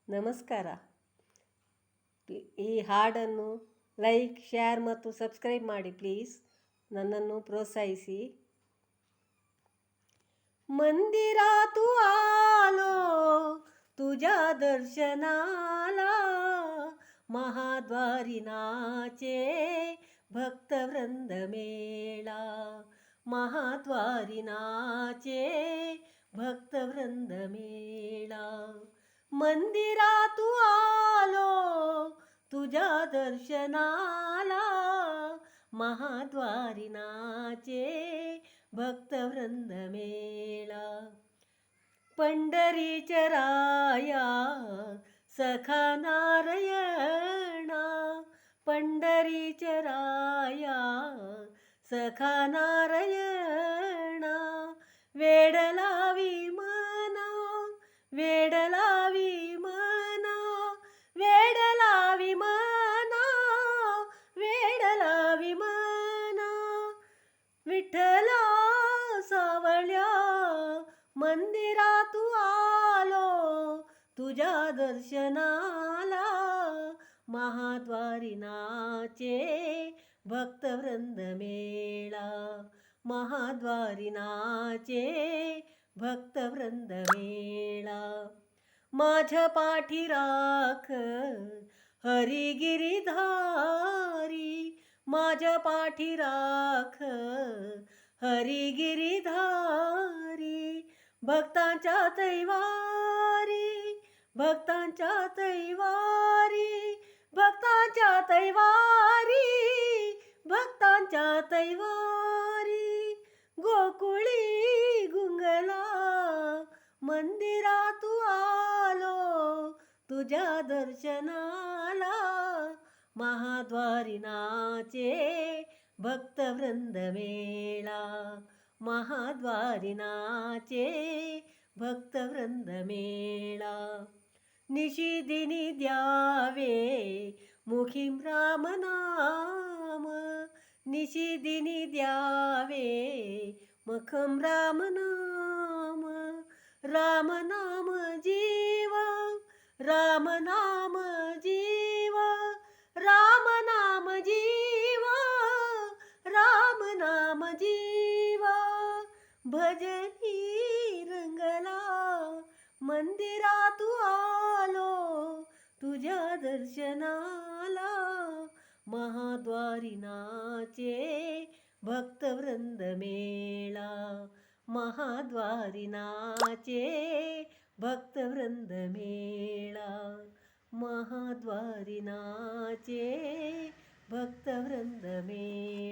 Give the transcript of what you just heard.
ನಮಸ್ಕಾರ. ಈ ಹಾಡನ್ನು ಲೈಕ್, ಶೇರ್ ಮತ್ತು ಸಬ್ಸ್ಕ್ರೈಬ್ ಮಾಡಿ ಪ್ಲೀಸ್. ನನ್ನನ್ನು ಪ್ರೋತ್ಸಾಹಿಸಿ. मंदिरातू आलो तुझ्या दर्शनाला, महाद्वारी नाचे भक्तवृंद मेळा. महाद्वारी नाचे भक्तवृंद मेळा. मंदिरातू आलो तुझ्या दर्शनाला, महाद्वारी नाचे भक्तवृंद मेळा. पंढरीच्या राया सखा नारायणा, पंढरीच्या राया सखा नारायणा. वेड लावी मना, वेड लावी मना, वेड लावी मना, वेड लावी मना. विठ्ठला सावळ्या मंदिरातू आलो तुझ्या दर्शनाला, महाद्वारी नाचे भक्तवृंद मेळा. महाद्वारी नाचे भक्तवृंद मेळा. माझ्या पाठी राख हरी गिरीधारी, माझ्या पाठी राख हरी गिरीधारी. भक्तांच्या तैवारी, भक्तांच्या तैवारी, भक्तांच्या तैवारी, भक्तांच्या तैवारी. गोकुळी गुंगला मंदिरातू आलो तुझ्या दर्शनाला, महाद्वारी नाचे भक्तवृंद मेळा. महाद्वारी नाचे भक्तवृंद मेळा. निशिदिनी द्यावे मुखीं राम नाम, निशिदिनी द्यावे मुखं राम नाम. राम नाम जीव, राम नाम जीव, राम नाम जीव, राम नाम जीव. भजनी रंगला मंदिरातू आलो तुझ्या दर्शनाला, महाद्वारी नाचे भक्तवृंद मेळा. महाद्वारी नाचे भक्तवृंद मेळा. महाद्वारी नाचे भक्तवृंद मेळा.